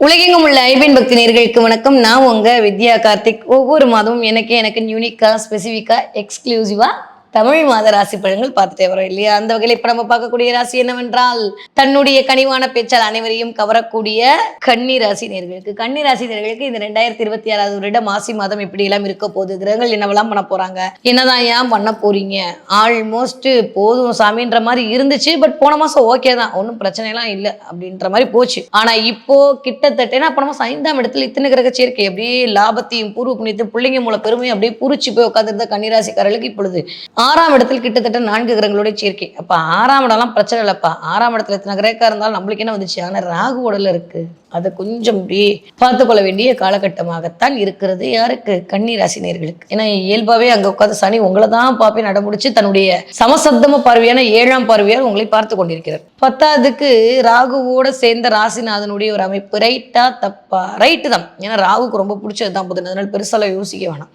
உலகெங்கும் உள்ள ஐபின் பக்தி நேயர்களுக்கு வணக்கம். நான் உங்க வித்யா கார்த்திக். ஒவ்வொரு மாதமும் எனக்கு யூனிக்கா ஸ்பெசிஃபிக்கா எக்ஸ்க்ளூசிவா தமிழ் மாத ராசி பலன்கள் பார்த்துட்டே வரோம் இல்லையா? அந்த வகையில் இப்ப நம்ம பார்க்கக்கூடிய ராசி என்னவென்றால், தன்னுடைய கனிவான பேச்சால் அனைவரையும் கவரக்கூடிய கன்னி ராசி நேர்களுக்கு இந்த 2026 வருடம் மாசி மாதம் எப்படி எல்லாம் இருக்க போகுது, கிரகங்கள் என்னவெல்லாம் பண்ண போறாங்க, என்னதான் ஏன் பண்ண போறீங்க, ஆல்மோஸ்ட் போதும் சாமின்ற மாதிரி இருந்துச்சு. பட் போன மாசம் ஓகே தான், ஒன்றும் பிரச்சனை எல்லாம் இல்லை அப்படின்ற மாதிரி போச்சு. ஆனா இப்போ கிட்டத்தட்ட ஏன்னா போன மாசம் 5ஆம் இடத்துல இத்தனை கிரக சேர்க்கை அப்படியே லாபத்தையும் பூர்வ புண்ணியத்தையும் பிள்ளைங்க மூல பெருமையும் அப்படியே பூரிச்சு போய் உட்காந்துருந்த கன்னிராசிக்காரர்களுக்கு இப்பொழுது 6ஆம் இடத்தில் கிட்டத்தட்ட 4 கிரகங்களோட சேர்க்கை. அப்ப 6ஆம் இடம்லாம் பிரச்சனை இல்லப்பா. 6ஆம் இடத்துல எத்தனை கிரகக்கா இருந்தாலும் நம்மளுக்கு என்ன வந்துச்சு, ஆனா ராகு உடல்ல இருக்கு. அதை கொஞ்சம் அப்படியே பார்த்துக்கொள்ள வேண்டிய காலகட்டமாகத்தான் இருக்கிறது. யாருக்கு? கன்னி ராசினியர்களுக்கு. ஏன்னா இயல்பாவே அங்க உட்காந்து சனி உங்களை தான் பார்ப்பேன் நடமுடிச்சு தன்னுடைய சமசப்தம பார்வையான 7ஆம் பார்வையால் உங்களை பார்த்து கொண்டிருக்கிறார். 10ஆவதுக்கு ராகுவோட சேர்ந்த ராசிநாதனுடைய ஒரு அமைப்பு. ரைட்டா தப்பா? ரைட்டு தான். ஏன்னா ராகுக்கு ரொம்ப பிடிச்சது தான் புதன். அதனால பெருசாலாம் யோசிக்க வேணாம்.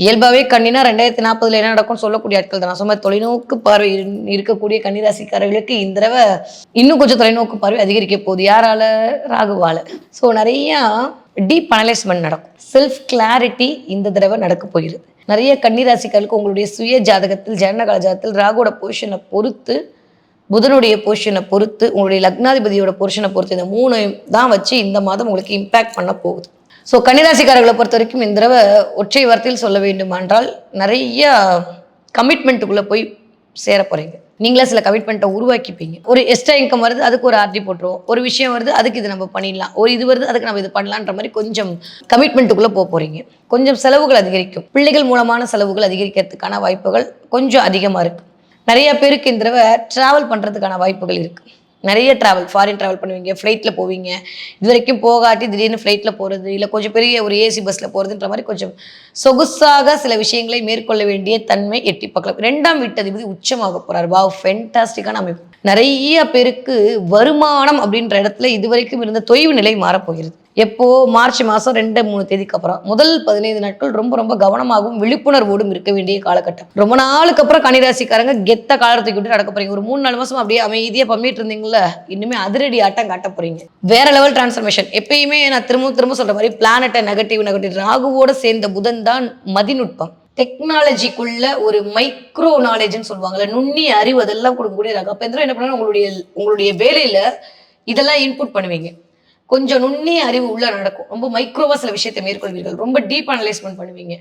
இயல்பாவே கண்ணினா 2040 என்ன நடக்கும்னு சொல்லக்கூடிய ஆட்கள் தான். சும்மா தொலைநோக்கு பார்வை இருக்கக்கூடிய கன்னிராசிக்காரர்களுக்கு இந்த தடவை இன்னும் கொஞ்சம் தொலைநோக்கு பார்வை அதிகரிக்க போகுது. யாரால? ராகுவால. ஸோ நிறைய டீப் அனலைஸ்மெண்ட் நடக்கும். செல்ஃப் கிளாரிட்டி இந்த தடவை நடக்க போகிறது. நிறைய கன்னிராசிக்காரர்களுக்கு உங்களுடைய சுய ஜாதகத்தில் ஜனனகால ஜாதகத்தில் ராகுவோட பொசிஷனை பொறுத்து, புதனுடைய பொசிஷனை பொறுத்து, உங்களுடைய லக்னாதிபதியோட பொசிஷனை பொறுத்து, இந்த 3 தான் வச்சு இந்த மாதம் உங்களுக்கு இம்பேக்ட் பண்ண போகுது. ஸோ கன்னிராசிக்காரர்களை பொறுத்த வரைக்கும் இந்த தடவை ஒற்றை வார்த்தையில் சொல்ல வேண்டுமென்றால் நிறைய கமிட்மெண்ட்டுக்குள்ளே போய் சேர போகிறீங்க. நீங்களே சில கமிட்மெண்ட்டை உருவாக்கிப்பீங்க. ஒரு எக்ஸ்ட்ரா இன்கம் வருது, அதுக்கு ஒரு ஆர்டி போட்டுருவோம். ஒரு விஷயம் வருது, அதுக்கு இது நம்ம பண்ணிடலாம். ஒரு இது வருது, அதுக்கு நம்ம இது பண்ணலான்ற மாதிரி கொஞ்சம் கமிட்மெண்ட்டுக்குள்ளே போக போகிறீங்க. கொஞ்சம் செலவுகள் அதிகரிக்கும். பிள்ளைகள் மூலமான செலவுகள் அதிகரிக்கிறதுக்கான வாய்ப்புகள் கொஞ்சம் அதிகமாக இருக்குது. நிறைய பேருக்கு இந்த தடவை ட்ராவல் பண்ணுறதுக்கான வாய்ப்புகள் இருக்குது. நிறைய ட்ராவல், ஃபாரின் ட்ராவல் பண்ணுவீங்க, ஃப்ளைட்டில் போவீங்க. இது வரைக்கும் போகாட்டி திடீர்னு ஃப்ளைட்டில் போகிறது, இல்லை கொஞ்சம் பெரிய ஒரு ஏசி பஸ்ஸில் போகிறதுன்ற மாதிரி கொஞ்சம் சொகுசாக சில விஷயங்களை மேற்கொள்ள வேண்டிய தன்மை எட்டி பார்க்கலாம். 2ஆம் வீட்டதிபதி உச்சமாக போகிறார். வாவ், ஃபென்டாஸ்டிக்கான அமைப்பு. நிறைய பேருக்கு வருமானம் அப்படின்ற இடத்துல இது வரைக்கும் இருந்த தொய்வு நிலை மாறப்போகிறது. எப்போ? மார்ச் மாதம் 2-3 தேதிக்கு அப்புறம் முதல் 15 நாட்கள் ரொம்ப ரொம்ப கவனமாகவும் விழிப்புணர்வோடும் இருக்க வேண்டிய காலகட்டம். ரொம்ப நாளுக்கு அப்புறம் கன்னிராசிக்காரங்க கெத்த காலத்துக்கு விட்டு நடக்க போறீங்க. ஒரு 3-4 மாசம் அப்படியே அமைதியா பம்மிட்டு இருந்தீங்களா, இனிமே அதிரடி ஆட்டம் காட்ட போறீங்க. வேற லெவல் டிரான்ஸ்ஃபர்மேஷன். எப்பயுமே நான் திரும்ப சொல்ற மாதிரி பிளானட்டை நெகட்டிவ் ராகுவோட சேர்ந்த புதன் தான் மதிநுட்பம். டெக்னாலஜிக்குள்ள ஒரு மைக்ரோ நாலேஜ்னு சொல்லுவாங்கல்ல, நுண்ணிய அறிவு, அதெல்லாம் கொடுக்கக்கூடிய ராகு. அப்ப என்ன பண்ணா உங்களுடைய வேலையில இதெல்லாம் இன்புட் பண்ணுவீங்க. கொஞ்சம் நுண்ணிய அறிவு உள்ள நடக்கும். ரொம்ப மைக்ரோவா சில விஷயத்தை மேற்கொள்வீர்கள். ரொம்ப டீப் அனலைஸ்மெண்ட் பண்ணுவீங்க.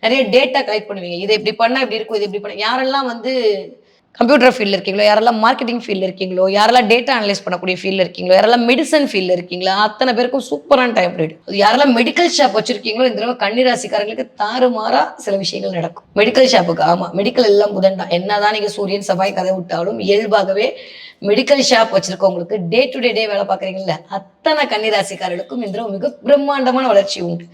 நிறைய டேட்டா கலெக்ட் பண்ணுவீங்க. இதை இப்படி பண்ணா இப்படி இருக்கும், இது இப்படி பண்ண. யாரெல்லாம் கம்ப்யூட்டர் ஃபீல்டில் இருக்கீங்களோ, யாரெல்லாம் மார்க்கெட்டிங் ஃபீல்டில் இருக்கீங்களோ, யாரெல்லாம் டேட்டா அனலைஸ் பண்ணக்கூடிய ஃபீல்டில் இருக்கீங்களோ, யாரெல்லாம் மெடிசன் ஃபீல்டில் இருக்கீங்களா, அத்தனை பேருக்கும் சூப்பரான டைம் பீரியட். யாரெல்லாம் மெடிக்கல் ஷாப் வச்சிருக்கீங்களோ, இந்த தடவை கன்னிராசிக்காரங்களுக்கு தாறுமாறா சில விஷயங்கள் நடக்கும். மெடிக்கல் ஷாப்புக்கு எமெடிக்கல் எல்லாம் புதன் தான். என்னதான் நீங்க சூரியன் செவ்வாய் கதை விட்டாலும் இயல்பாகவே மெடிக்கல் ஷாப் வச்சிருக்கவங்களுக்கு டே வேலை பார்க்குறீங்கல்ல, அத்தனை கன்னிராசிக்காரர்களுக்கும் இந்த தடவை மிக பிரம்மாண்டமான வளர்ச்சி உண்டு.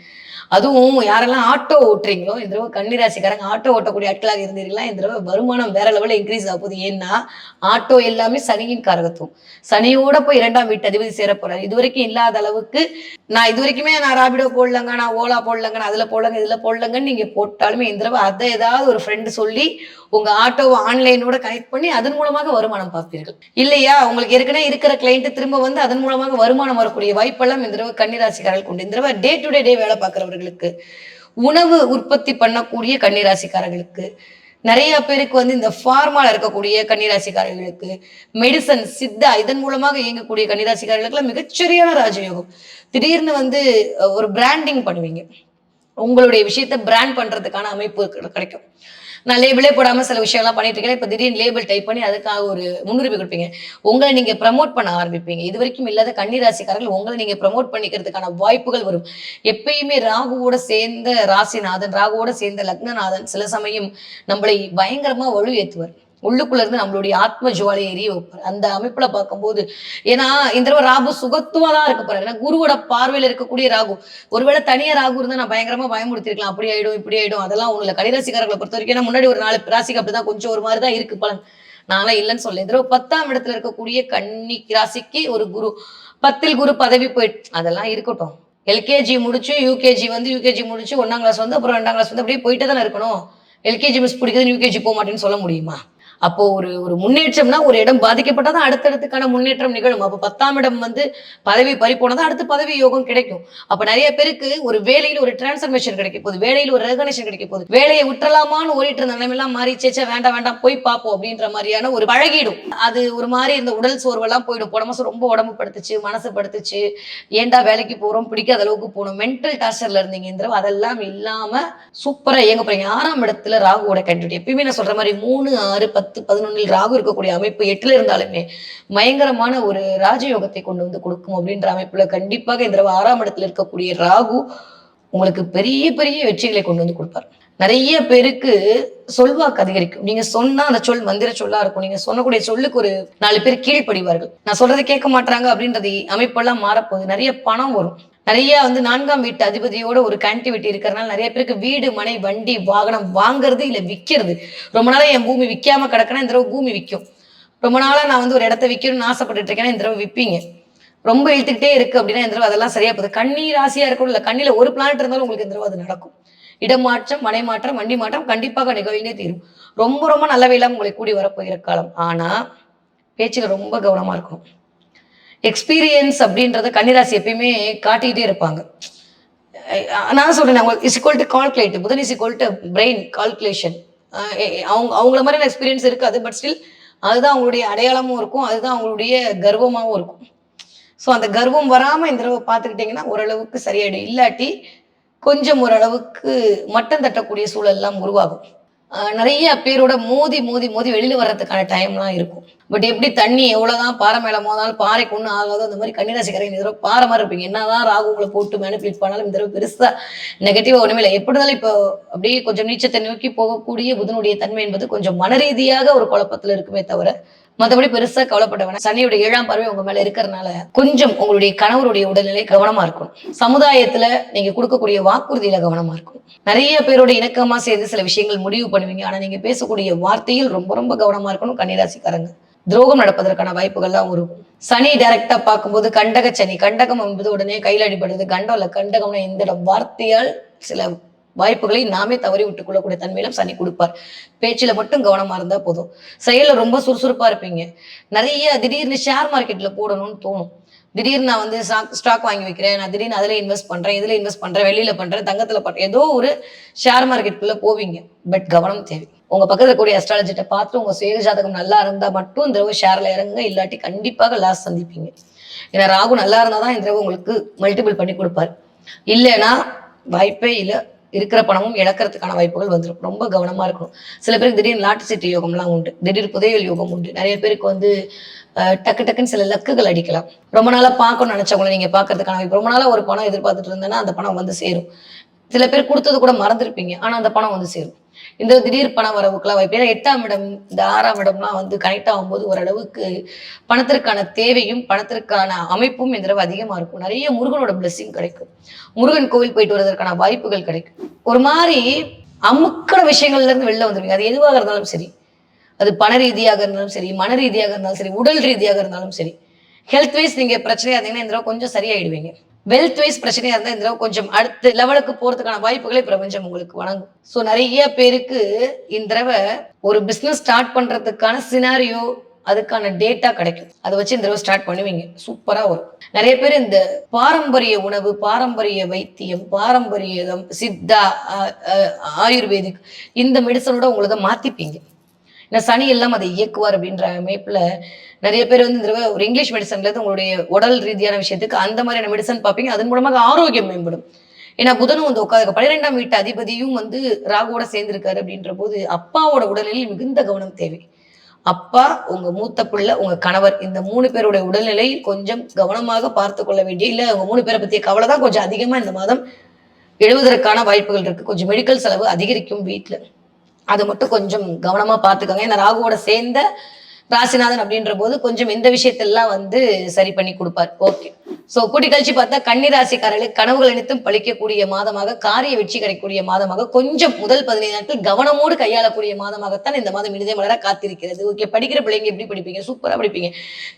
அதுவும் யாரெல்லாம் ஆட்டோ ஓட்டுறீங்களோ, இந்த தடவை கன்னிராசிக்காரங்க ஆட்டோ ஓட்டக்கூடிய ஆட்களாக இருந்தீங்களா, இந்த தடவை வருமானம் வேற லெவலில் இன்க்ரீஸ் ஆக போகுது. ஏன்னா ஆட்டோ எல்லாமே சனியின் காரகத்துவம். சனியோட போய் 2ஆம் வீட்டு அதிபதி சேர போறாரு. இது வரைக்கும் இல்லாத அளவுக்கு இது வரைக்குமே நான் ராபிடோ போடலங்க, நான் ஓலா போடலங்க, நான் அதுல போடலங்க, இதுல போடலங்கன்னு நீங்க போட்டாலுமே இந்த தடவை அதை ஏதாவது ஒரு ஃப்ரெண்டு சொல்லி உங்க ஆட்டோவை ஆன்லைனோட கனெக்ட் பண்ணி அதன் மூலமாக வருமானம் பார்ப்பீர்கள். இல்லையா, உங்களுக்கு ஏற்கனவே இருக்கிற கிளைண்ட் திரும்ப அதன் மூலமாக வருமானம் வரக்கூடிய வாய்ப்பெல்லாம் இந்த தடவை கன்னிராசிக்காரர்கள் உண்டு. இந்த தடவை டே வேலை பார்க்கிறவர்களுக்கு, உணவு உற்பத்தி பண்ணக்கூடிய கன்னிராசிக்காரர்களுக்கு, நிறைய பேருக்கு இந்த ஃபார்மால இருக்கக்கூடிய கன்னிராசிக்காரர்களுக்கு, மெடிசன் சித்தா இதன் மூலமாக இயங்கக்கூடிய கன்னிராசிக்காரர்களுக்கு மிகச்சரியான ராஜயோகம். திடீர்னு ஒரு பிராண்டிங் பண்ணுவீங்க. உங்களுடைய விஷயத்த பிராண்ட் பண்றதுக்கான அமைப்பு கிடைக்கும். நான் லேபிளே போடாம சில விஷயம்லாம் பண்ணிட்டு இருக்கேன். இப்ப திடீர்னு லேபிள் டைப் பண்ணி அதுக்காக ஒரு முன்னுரிமை கொடுப்பீங்க. உங்களை நீங்க ப்ரமோட் பண்ண ஆரம்பிப்பீங்க. இது வரைக்கும் இல்லாத கன்னிராசிக்காரர்கள் உங்களை நீங்க ப்ரமோட் பண்ணிக்கிறதுக்கான வாய்ப்புகள் வரும். எப்பயுமே ராகுவோட சேர்ந்த ராசிநாதன், ராகுவோட சேர்ந்த லக்னநாதன் சில சமயம் நம்மளை பயங்கரமா வலு ஏற்றுவார். உள்ளுக்குள்ள இருந்து நம்மளுடைய ஆத்ம ஜுவாலையை எரிய வைப்பார். அந்த அமைப்புல பார்க்கும்போது, ஏன்னா இந்த தடவை ராகு சுகத்துவமா தான் இருக்க போறாரு. ஏன்னா குருவோட பார்வையில இருக்கக்கூடிய ராகு. ஒருவேளை தனியா ராகு இருந்தா நான் பயங்கரமா பயமுறுத்திருக்கலாம், அப்படி ஆயிடும் இப்படி ஆயிடும், அதெல்லாம் உங்களை கன்னிராசிக்காரர்களை பொறுத்த வரைக்கும் முன்னாடி ஒரு 4 ராசிக்கு அப்படிதான் கொஞ்சம் ஒரு மாதிரிதான் இருக்கு பலன். நான்லாம் இல்லைன்னு சொல்ல. இந்த தடவை 10ஆம் இடத்துல இருக்கக்கூடிய கன்னி ராசிக்கு ஒரு குரு, 10ல் குரு பதவி போயிட்டு அதெல்லாம் இருக்கட்டும். எல்கேஜி முடிச்சு யூகேஜி முடிச்சு 1ஆம் கிளாஸ் அப்புறம் 2ஆம் கிளாஸ் அப்படியே போயிட்டே தானே இருக்கணும். எல்கேஜி மிஸ் பிடிக்குதுன்னு யூகேஜி போக மாட்டேன்னு சொல்ல முடியுமா? அப்போ ஒரு ஒரு முன்னேற்றம்னா ஒரு இடம் பாதிக்கப்பட்டாதான் அடுத்தடுத்துக்கான முன்னேற்றம் நிகழும். அப்போ 10ஆம் இடம் வந்து பதவி பறிபோனதான் அடுத்து பதவி யோகம் கிடைக்கும். அப்ப நிறைய பேருக்கு ஒரு வேலையில ஒரு டிரான்ஸ்ஃபர்மேஷன் கிடைக்க போகுது, வேலையில ஒரு ரெகக்னிஷன் கிடைக்க போகுது. வேலையை விட்டுறலாமான்னு ஓடிட்டு இருந்த நிலைமையெல்லாம் மாறி சேச்சா வேண்டாம் வேண்டாம் போய் பார்ப்போம் அப்படின்ற மாதிரியான ஒரு பழகிடும். அது ஒரு மாதிரி இந்த உடல் சோர்வெல்லாம் போயிடும். போன மாசம் ரொம்ப உடம்பு படுத்துச்சு, மனசு படுத்துச்சு, ஏன்டா வேலைக்கு போறோம், பிடிக்காத அளவுக்கு போகணும், மென்டல் டார்ச்சர்ல இருந்தீங்க இந்த தடவை அதெல்லாம் இல்லாம சூப்பரா இயங்க போறீங்க. 6ஆம் இடத்துல ராகுவோட கண்டினியூட்டி. எப்பயுமே நான் சொல்ற மாதிரி 3, 6, 10, 11 ராகு இருக்கக்கூடிய அமைப்பு 8ல இருந்தாலுமே பயங்கரமான ஒரு ராஜயோகத்தை கொண்டு வந்து கொடுக்கும் அப்படின்ற அமைப்புல கண்டிப்பாக இந்த தடவை 6ஆம் இடத்துல இருக்கக்கூடிய ராகு உங்களுக்கு பெரிய பெரிய வெற்றிகளை கொண்டு வந்து கொடுப்பார். நிறைய பேருக்கு சொல்வாக்கு அதிகரிக்கும். நீங்க சொன்னா அந்த சொல் மந்திர சொல்லா இருக்கும். நீங்க சொல்லக்கூடிய சொல்லுக்கு ஒரு 4 பேர் கீழ்ப்படிவார்கள். நான் சொல்றதை கேட்க மாட்டாங்க அப்படின்றது அமைப்பெல்லாம் மாறப்போகுது. நிறைய பணம் வரும். நிறைய வந்து 4ஆம் வீட்டு அதிபதியோட ஒரு கனெக்டிவிட்டி இருக்கிறதுனால நிறைய பேருக்கு வீடு, மனை, வண்டி, வாகனம் வாங்குறது இல்ல விற்கிறது. ரொம்ப நாளா என் பூமி விற்காம கிடக்குன்னா இந்த தடவை பூமி விற்கும். ரொம்ப நாளா நான் வந்து ஒரு இடத்த விற்கணும்னு ஆசைப்பட்டுட்டு இருக்கேன்னா இந்த தடவை விற்பீங்க. ரொம்ப இழுத்துக்கிட்டே இருக்கு அப்படின்னா இந்த தடவை அதெல்லாம் சரியா போகுது. கன்னி ராசியா இருக்கணும் இல்ல, கண்ணில ஒரு பிளானட் இருந்தாலும் உங்களுக்கு இந்த தடவை அது நடக்கும். இடமாற்றம், மனை மாற்றம், வண்டி மாற்றம் கண்டிப்பாக நிகழ்ந்தே தீரும். ரொம்ப ரொம்ப நல்ல இல்லாம உங்களை கூடி வரப்போகிற காலம். ஆனா பேச்சுல ரொம்ப கவனமா இருக்கணும். எக்ஸ்பீரியன்ஸ் அப்படின்றத கன்னிராசி எப்பயுமே காட்டிக்கிட்டே இருப்பாங்க. நான் சொல்றேன் இஸ் ஈக்குவல் டு கால்குலேட், புதன் is equal to brain calculation. அவங்கள மாதிரியான எக்ஸ்பீரியன்ஸ் இருக்காது. பட் ஸ்டில் அதுதான் அவங்களுடைய அடையாளமும் இருக்கும், அதுதான் அவங்களுடைய கர்வமாகவும் இருக்கும். ஸோ அந்த கர்வம் வராம இந்த தடவை பார்த்துக்கிட்டிங்கன்னா ஓரளவுக்கு சரியாயிடும். இல்லாட்டி கொஞ்சம் ஓரளவுக்கு மட்டம் தட்டக்கூடிய சூழல்லாம் உருவாகும். நிறைய பேரோட மோதி மோதி மோதி வெளியில வர்றதுக்கான டைம்லாம் இருக்கும். பட் எப்படி தண்ணி எவ்வளவுதான் பாறை மேல மோதாலும் பாறைக்கு ஒன்றும் ஆகாதோ அந்த மாதிரி கன்னிராசிக்காரங்க இந்த தடவை பாறை மாதிரி இருப்பீங்க. என்னதான் ராகு உங்களை போட்டு மேனிபுலேட் பண்ணாலும் இந்த தடவை பெருசா நெகட்டிவா ஒண்ணுமே இல்லை. எப்படி இருந்தாலும் இப்போ அப்படியே கொஞ்சம் நீச்சத்தை நோக்கி போகக்கூடிய புதனுடைய தன்மை என்பது கொஞ்சம் மன ரீதியாக ஒரு குழப்பத்துல இருக்குமே தவிர மற்றபடி பெருசா கவலைப்பட வேணாம். சனியுடைய 7ஆம் பார்வை உங்க மேல இருக்கிறதுனால கொஞ்சம் உங்களுடைய கணவருடைய உடல்நிலை கவனமா இருக்கும். சமுதாயத்துல நீங்க கொடுக்கக்கூடிய வாக்குறுதியில கவனமா இருக்கும். நிறைய பேரோட இணக்கமா சேர்ந்து சில விஷயங்கள் முடிவு பண்ணுவீங்க. ஆனா நீங்க பேசக்கூடிய வார்த்தையில் ரொம்ப ரொம்ப கவனமா இருக்கணும் கன்னிராசிக்காரங்க. துரோகம் நடப்பதற்கான வாய்ப்புகள்லாம் இருக்கும். சனி டைரக்டா பார்க்கும்போது கண்டக சனி, கண்டகம் என்பது உடனே கையில் அடிபடுது. கண்டம் இல்ல, கண்டகம்னா இந்த வார்த்தையால் சில வாய்ப்புகளை நாமே தவறி விட்டுக் கொள்ளக்கூடிய தன்மையிலும் சனி கொடுப்பார். பேச்சுல மட்டும் கவனமா இருந்தா போதும். செயல்ல ரொம்ப சுறுசுறுப்பா இருப்பீங்க. நிறைய திடீர்னு ஷேர் மார்க்கெட்ல போடணும்னு தோணும். திடீர்னு நான் வந்து ஸ்டாக் வாங்கி வைக்கிறேன், நான் திடீர்னு அதுல இன்வெஸ்ட் பண்றேன், இதுல இன்வெஸ்ட் பண்றேன், வெளியில பண்றேன், தங்கத்துல பண்றேன், ஏதோ ஒரு ஷேர் மார்க்கெட்டுக்குள்ள போவீங்க. பட் கவனம் தேவை. உங்க பக்கத்துல கூடிய அஸ்ட்ராலஜிட்ட பார்த்து உங்க சுய ஜாதகம் நல்லா இருந்தா மட்டும் இந்த தடவை ஷேர்ல இறங்க, இல்லாட்டி கண்டிப்பாக லாஸ் சந்திப்பீங்க. ஏன்னா ராகு நல்லா இருந்தாதான் இந்த தடவை உங்களுக்கு மல்டிபிள் பண்ணி கொடுப்பாரு. இல்லைன்னா வாய்ப்பே இல்லை. இருக்கிற பணமும் இழக்கிறதுக்கான வாய்ப்புகள் வந்துடும். ரொம்ப கவனமா இருக்கணும். சில பேருக்கு திடீர்னு லாட்டு சீட்டு யோகம்லாம் உண்டு, திடீர் புதையல் யோகம் உண்டு. நிறைய பேருக்கு வந்து டக்கு டக்குன்னு சில லக்குகள் அடிக்கலாம். ரொம்ப நாளா பார்க்கணும்னு நினைச்சவங்களை நீங்க பார்க்கறதுக்கான வாய்ப்பு. ரொம்ப நாளா ஒரு பணம் எதிர்பார்த்துட்டு இருந்தேன்னா அந்த பணம் வந்து சேரும். சில பேர் கொடுத்தது கூட மறந்துருப்பீங்க, ஆனா அந்த பணம் வந்து சேரும். இந்த திடீர் பண வரவுக்குலாம் வாய்ப்பு. ஏன்னா 8ஆம் இடம், இந்த 6ஆம் இடம்லாம் வந்து கனெக்ட் ஆகும்போது ஓரளவுக்கு பணத்திற்கான தேவையும் பணத்திற்கான அமைப்பும் இந்த தடவை அதிகமா இருக்கும். நிறைய முருகனோட பிளெஸிங் கிடைக்கும். முருகன் கோவில் போயிட்டு வருவதற்கான வாய்ப்புகள் கிடைக்கும். ஒரு மாதிரி அமுக்கிற விஷயங்கள்ல இருந்து வெளில வந்துருவீங்க. அது எதுவாக இருந்தாலும் சரி, அது பண ரீதியாக இருந்தாலும் சரி, மன ரீதியாக இருந்தாலும் சரி, உடல் ரீதியாக இருந்தாலும் சரி. ஹெல்த் வைஸ் நீங்க பிரச்சனையா இருந்தீங்கன்னா இந்த தடவை கொஞ்சம் சரியாயிடுவீங்க. வெல்த் வைஸ் பிரச்சனையா இருந்தா இந்த தடவை கொஞ்சம் அடுத்த லெவலுக்கு போறதுக்கான வாய்ப்புகளை பிரபஞ்சம் உங்களுக்கு வழங்கும். ஸோ நிறைய பேருக்கு இந்த தடவை ஒரு பிசினஸ் ஸ்டார்ட் பண்றதுக்கான சினாரியோ, அதுக்கான டேட்டா கிடைக்கும். அதை வச்சு இந்த தடவை ஸ்டார்ட் பண்ணுவீங்க. சூப்பரா வரும். நிறைய பேர் இந்த பாரம்பரிய உணவு, பாரம்பரிய வைத்தியம், பாரம்பரியம், சித்தா, ஆயுர்வேதிக் இந்த மெடிசனோட உங்களதை மாத்திப்பீங்க. ஏன்னா சனி எல்லாம் அதை இயக்குவார் அப்படின்ற அமைப்புல நிறைய பேர் வந்து இந்த ஒரு இங்கிலீஷ் மெடிசன்ல இருந்து உங்களுடைய உடல் ரீதியான விஷயத்துக்கு அந்த மாதிரியான மெடிசன் பார்ப்பீங்க. அதன் மூலமாக ஆரோக்கியம் மேம்படும். ஏன்னா புதனும் வந்து உட்காந்து 12ஆம் வீட்டு அதிபதியும் வந்து ராகுவோட சேர்ந்திருக்காரு அப்படின்ற போது அப்பாவோட உடல்நிலையில் மிகுந்த கவனம் தேவை. அப்பா, உங்க மூத்த பிள்ளை, உங்க கணவர், இந்த 3 பேருடைய உடல்நிலை கொஞ்சம் கவனமாக பார்த்து கொள்ள வேண்டிய, இல்ல உங்க 3 பேரை பத்திய கவலை தான் கொஞ்சம் அதிகமா இந்த மாதம் எழுவதற்கான வாய்ப்புகள் இருக்கு. கொஞ்சம் மெடிக்கல் செலவு அதிகரிக்கும் வீட்டுல. அது மட்டும் கொஞ்சம் கவனமா பார்த்துக்கோங்க. ஏன்னா ராகுவோட சேர்ந்த ராசிநாதன் அப்படின்ற போது கொஞ்சம் இந்த விஷயத்தெல்லாம் வந்து சரி பண்ணி கொடுப்பார். ஓகே. சோ கூட்டி கழிச்சு பார்த்தா கன்னி ராசிக்காரர்களுக்கு கனவுகள் அனைத்தும் பழிக்கக்கூடிய மாதமாக, காரிய வெற்றி கிடைக்கக்கூடிய மாதமாக, கொஞ்சம் முதல் 15 நாட்கள் கவனமோடு கையாளக்கூடிய மாதமாகத்தான் இந்த மாதம் இனிதே மலர காத்திருக்கிறது. ஓகே. படிக்கிற பிள்ளைங்க எப்படி படிப்பீங்க? சூப்பரா படிப்பீங்க.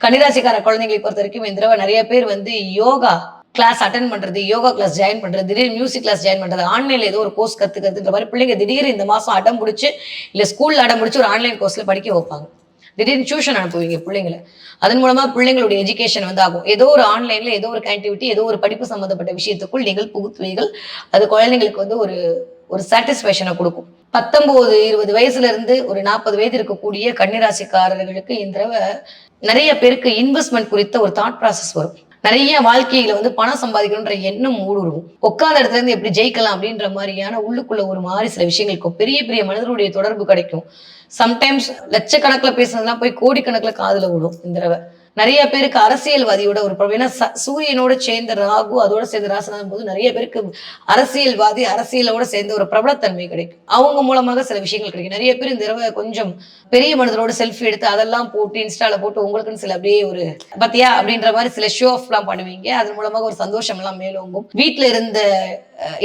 கன்னிராசிக்கார குழந்தைங்களை பொறுத்த வரைக்கும் இந்த தடவை நிறைய பேர் வந்து யோகா, கிளாஸ் அட்டன் பண்றது, யோகா கிளாஸ் ஜாயின் பண்றது, திடீர்னு மியூசிக் கிளாஸ் ஜாயின் பண்றது, ஆன்லைன்ல ஏதோ ஒரு கோர்ஸ் கத்துக்கிறதுன்ற மாதிரி பிள்ளைங்க திடீர்னு இந்த மாசம் அடம் பிடிச்சு இல்ல ஸ்கூல்ல அடம் பிடிச்சு ஒரு ஆன்லைன் கோர்ஸ்ல படிக்க வைப்பாங்க. திடீர்னு டியூஷன் அனுப்புவீங்க பிள்ளைங்களை. அதன் மூலமா பிள்ளைங்களுடைய எஜுகேஷன் வந்து ஆகும். ஏதோ ஒரு ஆன்லைன்ல ஏதோ ஒரு கனெக்டிவிட்டி, ஏதோ ஒரு படிப்பு சம்பந்தப்பட்ட விஷயத்துக்குள் நீங்கள் புகுத்துவீர்கள். அது குழந்தைங்களுக்கு வந்து ஒரு ஒரு சாட்டிஸ்பேக்ஷனை கொடுக்கும். 19, 20 வயசுல இருந்து ஒரு 40 வயது இருக்கக்கூடிய கன்னிராசிக்காரர்களுக்கு இந்த தடவை நிறைய பேருக்கு இன்வெஸ்ட்மெண்ட் குறித்த ஒரு தாட் ப்ராசஸ் வரும். நிறைய வாழ்க்கையில வந்து பணம் சம்பாதிக்கணுன்ற எண்ணம் ஊடுருவும். உட்கார்ந்த இடத்துல இருந்து எப்படி ஜெயிக்கலாம் அப்படின்ற மாதிரியான உள்ளுக்குள்ள ஒரு மாதிரி சில விஷயங்கள் இருக்கும். பெரிய பெரிய மனிதருடைய தொடர்பு கிடைக்கும். சம்டைம்ஸ் லட்சக்கணக்கில் பேசுனதுலாம் போய் கோடிக்கணக்கில் காதுல விடும். இந்த தடவை நிறைய பேருக்கு அரசியல்வாதியோட ஒரு ஏன்னா சூரியனோட சேர்ந்த ராகு அதோட சேர்ந்த ராசனாகும் போது நிறைய பேருக்கு அரசியல்வாதி அரசியலோட சேர்ந்த ஒரு பிரபலத்தன்மை கிடைக்கும். அவங்க மூலமாக சில விஷயங்கள் கிடைக்கும். நிறைய பேர் இந்த தடவை கொஞ்சம் பெரிய மனிதரோட செல்ஃபி எடுத்து அதெல்லாம் போட்டு இன்ஸ்டால போட்டு உங்களுக்குன்னு சில அப்படியே ஒரு பத்தியா அப்படின்ற மாதிரி சில ஷோ ஆஃப் எல்லாம் பண்ணுவீங்க. அதன் மூலமாக ஒரு சந்தோஷம் எல்லாம் மேலோங்கும். வீட்டுல இருந்த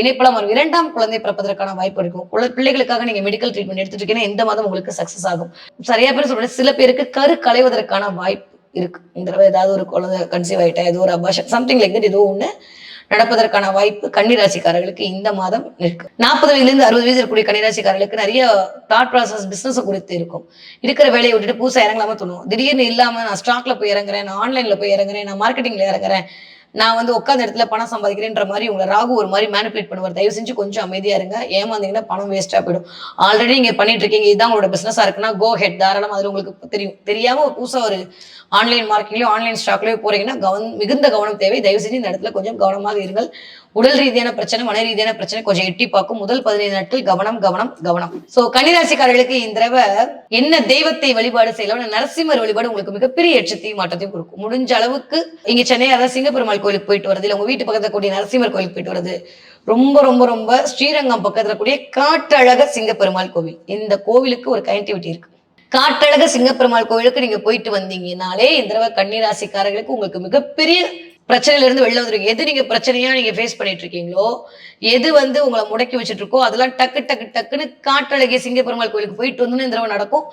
இணைப்பெல்லாம் வரும். 2ஆம் குழந்தை பிறப்பதற்கான வாய்ப்பு இருக்கும். பிள்ளைகளுக்காக நீங்க மெடிக்கல் ட்ரீட்மெண்ட் எடுத்துட்டு இருக்கீங்கன்னா இந்த மாதம் உங்களுக்கு சக்சஸ் ஆகும். சரியா பேர் சொல்றேன். சில பேருக்கு கரு களைவதற்கான வாய்ப்பு இருக்கு. இந்த தடவை ஏதாவது ஒரு குழந்தை கன்சீவ் ஆயிட்டா ஏதோ ஒரு அபாஷன் சம்திங் லைக் தட் ஏதோ ஒண்ணு நடப்பதற்கான வாய்ப்பு கன்னிராசிக்காரர்களுக்கு இந்த மாதம் இருக்கு. 40 வயதுலேருந்து 60 வயது இருக்கக்கூடிய கன்னிராசிக்காரர்களுக்கு நிறைய தாட் ப்ராசஸ் பிசினஸ் குறித்து இருக்கும். இருக்கிற வேலையை விட்டுட்டு புதுசா இறங்கலாம தோணும். திடீர்னு இல்லாம நான் ஸ்டாக்ல போய் இறங்குறேன், நான் ஆன்லைன்ல போய் இறங்குறேன், நான் மார்க்கெட்டிங்ல இறங்குறேன், நான் வந்து உட்காந்த இடத்துல பணம் சம்பாதிக்கிறேன்ற மாதிரி உங்களை ராகு ஒரு மாதிரி மேனிபுலேட் பண்ணுவார். தயவு செஞ்சு கொஞ்சம் அமைதியா இருங்க. ஏமாந்தீங்கன்னா பணம் வேஸ்டா போயிடும். ஆல்ரெடி நீங்க பண்ணிட்டு இருக்கீங்க, இதுதான் உங்களோட பிசினஸா இருக்குன்னா கோ ஹெட் தாராளமா. அதுல உங்களுக்கு தெரியும். தெரியாம புதுசா ஒரு ஆன்லைன் மார்க்கெட்லயோ ஆன்லைன் ஸ்டாக்லயோ போறீங்கன்னா மிகுந்த கவனம் தேவை. தயவு செஞ்சு இந்த இடத்துல கொஞ்சம் கவனமாக இருங்கள். உடல் ரீதியான பிரச்சனை, மன ரீதியான பிரச்சனை கொஞ்சம் எட்டி பார்க்கும். முதல் 15 நாட்கள் கவனம் கவனம் கவனம். சோ கன்னிராசிக்காரர்களுக்கு இந்த தடவை என்ன தெய்வத்தை வழிபாடு செய்யலாம்? நரசிம்மர் வழிபாடு உங்களுக்கு மிகப்பெரிய ஏற்றத்தையும் மாற்றத்தையும் கொடுக்கும். முடிஞ்ச அளவுக்கு இங்க சென்னை அதாவது சிங்கப்பெருமாள் கோயிலுக்கு போயிட்டு வருது, இல்ல உங்க வீட்டு பக்கத்துல கூடிய நரசிம்மர் கோயிலுக்கு போயிட்டு வருது, ரொம்ப ரொம்ப ரொம்ப ஸ்ரீரங்கம் பக்கத்துல கூடிய காட்டழக சிங்கப்பெருமாள் கோவில். இந்த கோவிலுக்கு ஒரு கனெக்டிவிட்டி இருக்கு. காட்டழக சிங்கப்பெருமாள் கோவிலுக்கு நீங்க போயிட்டு வந்தீங்கனாலே இந்த தடவை கன்னிராசிக்காரர்களுக்கு உங்களுக்கு மிகப்பெரிய பிரச்சனையில இருந்து வெளில வந்துருங்க. எது நீங்க பிரச்சனையா நீங்க ஃபேஸ் பண்ணிட்டு இருக்கீங்களோ, எது வந்து உங்களை முடக்கி வச்சுட்டு இருக்கோ அதெல்லாம் டக்கு டக்கு டக்குன்னு காட்டழகிய சிங்கப்பெருமாள் கோயிலுக்கு போயிட்டு வந்து இந்த தடவை நடக்கும்.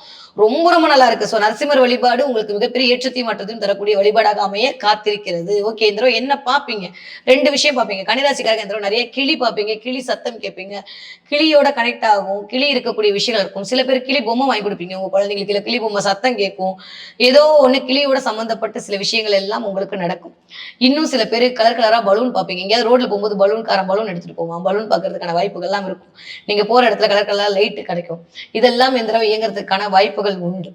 ரொம்ப ரொம்ப நல்லா இருக்கு. ஸோ நரசிம்மர் வழிபாடு உங்களுக்கு மிகப்பெரிய ஏற்றத்தையும் மாற்றத்தையும் தரக்கூடிய வழிபாடாக அமைய காத்திருக்கிறது. ஓகே, இந்த தடவை என்ன பார்ப்பீங்க? 2 விஷயம் பார்ப்பீங்க. கன்னிராசிக்காரங்க இந்த தடவை நிறைய கிளி பார்ப்பீங்க, கிளி சத்தம் கேட்பீங்க, கிளியோட கனெக்ட் ஆகும், கிளி இருக்கக்கூடிய விஷயங்கள் இருக்கும். சில பேர் கிளி பொம்மை வாங்கி கொடுப்பீங்க உங்க குழந்தைங்களுக்கு, இல்லை கிளி பொம்மை சத்தம் கேட்கும். ஏதோ ஒண்ணு கிளியோட சம்பந்தப்பட்ட சில விஷயங்கள் எல்லாம் உங்களுக்கு நடக்கும். இன்னும் சில பேர் கலர் கலரா பலூன் பார்ப்பீங்க. எங்கேயாவது ரோட்ல போகும்போது பலூன் எடுத்துட்டு போவான். பலூன் பார்க்கறதுக்கான வாய்ப்புகள் எல்லாம் இருக்கும். நீங்க போற இடத்துல கலர் கலரா லைட் கிடைக்கும். இதெல்லாம் இந்த தடவை இயங்குறதுக்கான வாய்ப்புகள் உண்டு.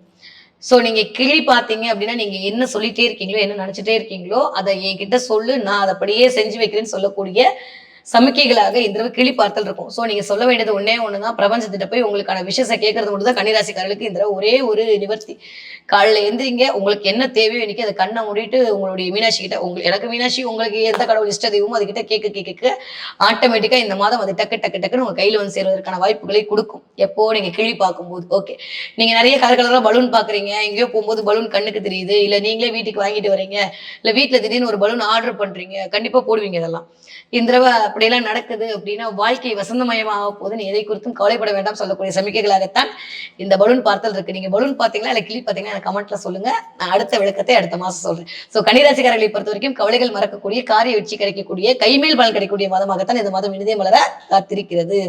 சோ நீங்க கிளி பார்த்தீங்க அப்படின்னா நீங்க என்ன சொல்லிட்டே இருக்கீங்களோ, என்ன நினைச்சிட்டே இருக்கீங்களோ அதை என்கிட்ட சொல்லு, நான் அதை அப்படியே செஞ்சு வைக்கிறேன்னு சொல்லக்கூடிய சமிக்கைகளாக இந்த தடவை கிளி பார்த்தல் இருக்கும். சோ நீங்க சொல்ல வேண்டியது ஒன்னே ஒண்ணுதான். பிரபஞ்சத்திட்ட போய் உங்களுக்கான விஷயத்தை கேட்கறது மட்டும் தான் கன்னிராசிக்காரர்களுக்கு இந்த தடவை ஒரே ஒரு நிவர்த்தி. காலையில எந்திரிங்க, உங்களுக்கு என்ன தேவையோ இன்னைக்கு அதை கண்ணை மூடிட்டு உங்களுடைய மீனாட்சி கிட்ட, எனக்கு மீனாட்சி, உங்களுக்கு எந்த கடவுள் இஷ்ட தெய்வமோ அதுகிட்ட கேட்க ஆட்டோமேட்டிக்கா இந்த மாதம் அது டக்கு டக்கு டக்குன்னு உங்க கையில வந்து சேர்வதற்கான வாய்ப்புகளை கொடுக்கும். எப்போ நீங்க கிளி பார்க்கும்போது. ஓகே, நீங்க நிறைய கலர் கலரா பலூன் பாக்குறீங்க, எங்கேயோ போகும்போது பலூன் கண்ணுக்கு தெரியுது, இல்ல நீங்களே வீட்டுக்கு வாங்கிட்டு வரீங்க, இல்ல வீட்டுல திடீர்னு ஒரு பலூன் ஆர்டர் பண்றீங்க, கண்டிப்பா போடுவீங்க. இதெல்லாம் இந்த தடவை அப்படியெல்லாம் நடக்குது அப்படின்னா வாழ்க்கை வசந்தமயமாக போகுதுன்னு எதை குறித்தும் கவலைப்பட வேண்டாம் சொல்லக்கூடிய சமிக்கைகளாகத்தான் இந்த பலூன் பார்த்தல் இருக்கு. நீங்க பலூன் பாத்தீங்களா இல்ல கிளி பாத்தீங்களா எனக்கு கமெண்ட்ல சொல்லுங்க. நான் அடுத்த விளக்கத்தை அடுத்த மாசம் சொல்றேன். சோ கன்னிராசிக்காரர்களை பொறுத்த வரைக்கும் கவலைகள் மறக்கக்கூடிய, காரிய வெற்றி கிடைக்கக்கூடிய, கைமேல் பலன் கிடைக்கக்கூடிய மாதமாகத்தான் இந்த மாதம் இனிதே மலர காத்திருக்கிறது.